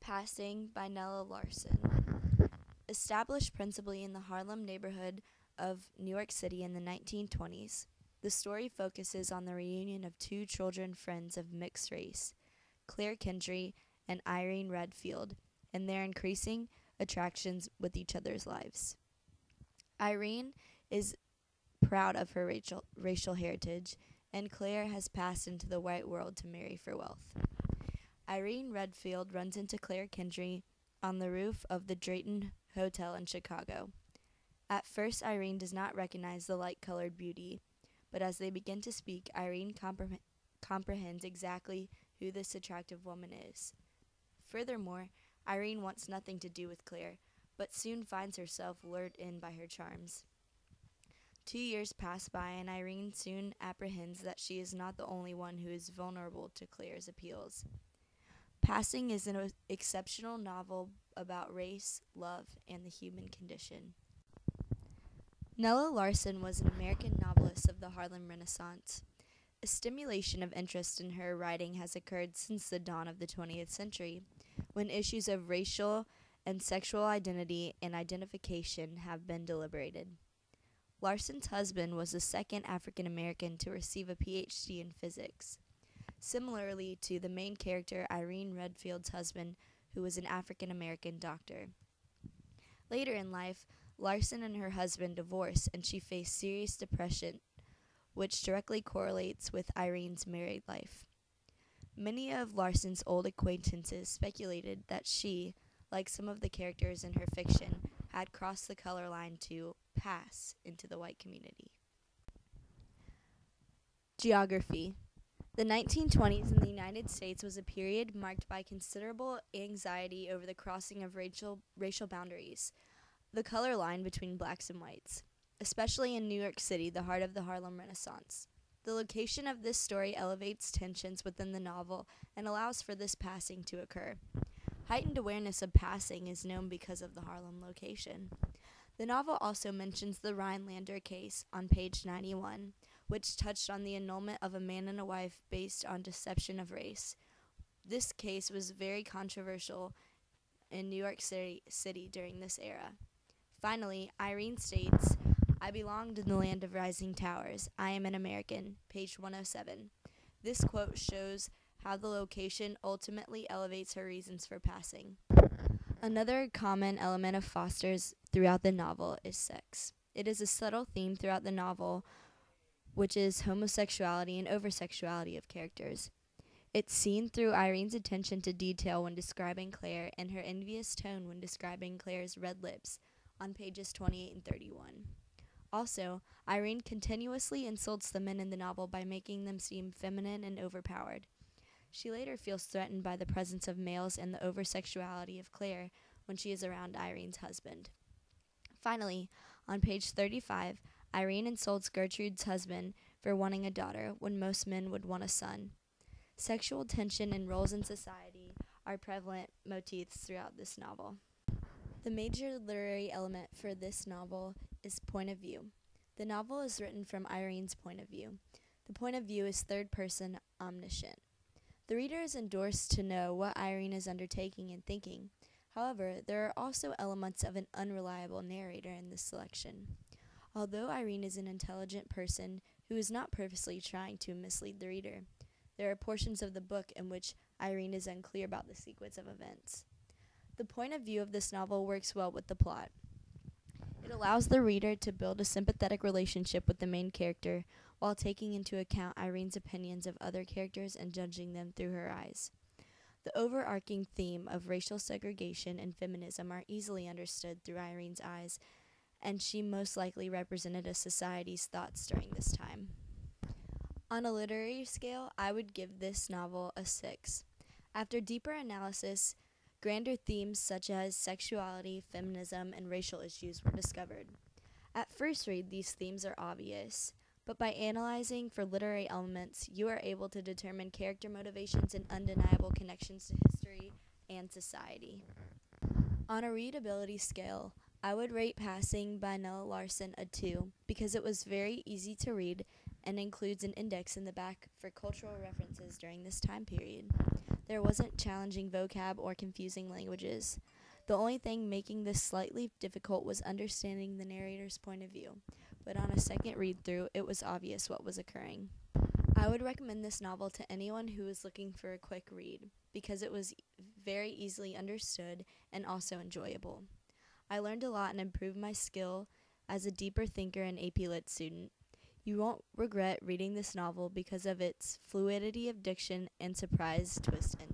Passing by Nella Larsen. Established principally in the Harlem neighborhood of New York City in the 1920s, the story focuses on the reunion of two children friends of mixed race, Claire Kendry and Irene Redfield, and their increasing attractions with each other's lives. Irene is proud of her racial heritage, and Claire has passed into the white world to marry for wealth. Irene Redfield runs into Claire Kendry on the roof of the Drayton Hotel in Chicago. At first, Irene does not recognize the light-colored beauty, but as they begin to speak, Irene comprehends exactly who this attractive woman is. Furthermore, Irene wants nothing to do with Claire, but soon finds herself lured in by her charms. 2 years pass by, and Irene soon apprehends that she is not the only one who is vulnerable to Claire's appeals. Passing is an exceptional novel about race, love, and the human condition. Nella Larsen was an American novelist of the Harlem Renaissance. A stimulation of interest in her writing has occurred since the dawn of the 20th century, when issues of racial and sexual identity and identification have been deliberated. Larsen's husband was the second African American to receive a Ph.D. in physics, similarly to the main character Irene Redfield's husband, who was an African American doctor. Later in life, Larsen and her husband divorced, and she faced serious depression, which directly correlates with Irene's married life. Many of Larsen's old acquaintances speculated that she, like some of the characters in her fiction, had crossed the color line to pass into the white community. Geography. The 1920s in the United States was a period marked by considerable anxiety over the crossing of racial boundaries, the color line between blacks and whites, especially in New York City, the heart of the Harlem Renaissance. The location of this story elevates tensions within the novel and allows for this passing to occur. Heightened awareness of passing is known because of the Harlem location. The novel also mentions the Rhinelander case on page 91, which touched on the annulment of a man and a wife based on deception of race. This case was very controversial in New York City during this era. Finally, Irene states, "I belonged in the land of rising towers. I am an American," page 107. This quote shows how the location ultimately elevates her reasons for passing. Another common element of Foster's throughout the novel is sex. It is a subtle theme throughout the novel, which is homosexuality and oversexuality of characters. It's seen through Irene's attention to detail when describing Claire and her envious tone when describing Claire's red lips on pages 28 and 31. Also, Irene continuously insults the men in the novel by making them seem feminine and overpowered. She later feels threatened by the presence of males and the oversexuality of Claire when she is around Irene's husband. Finally, on page 35, Irene insults Gertrude's husband for wanting a daughter when most men would want a son. Sexual tension and roles in society are prevalent motifs throughout this novel. The major literary element for this novel is point of view. The novel is written from Irene's point of view. The point of view is third-person omniscient. The reader is endorsed to know what Irene is undertaking and thinking. However, there are also elements of an unreliable narrator in this selection. Although Irene is an intelligent person who is not purposely trying to mislead the reader, there are portions of the book in which Irene is unclear about the sequence of events. The point of view of this novel works well with the plot. It allows the reader to build a sympathetic relationship with the main character while taking into account Irene's opinions of other characters and judging them through her eyes. The overarching theme of racial segregation and feminism are easily understood through Irene's eyes, and she most likely represented a society's thoughts during this time. On a literary scale, I would give this novel a 6. After deeper analysis, grander themes such as sexuality, feminism, and racial issues were discovered. At first read, these themes are obvious, but by analyzing for literary elements, you are able to determine character motivations and undeniable connections to history and society. On a readability scale, I would rate Passing by Nella Larsen a 2 because it was very easy to read and includes an index in the back for cultural references during this time period. There wasn't challenging vocab or confusing languages. The only thing making this slightly difficult was understanding the narrator's point of view, but on a second read through, it was obvious what was occurring. I would recommend this novel to anyone who is looking for a quick read because it was very easily understood and also enjoyable. I learned a lot and improved my skill as a deeper thinker and AP Lit student. You won't regret reading this novel because of its fluidity of diction and surprise twist ending.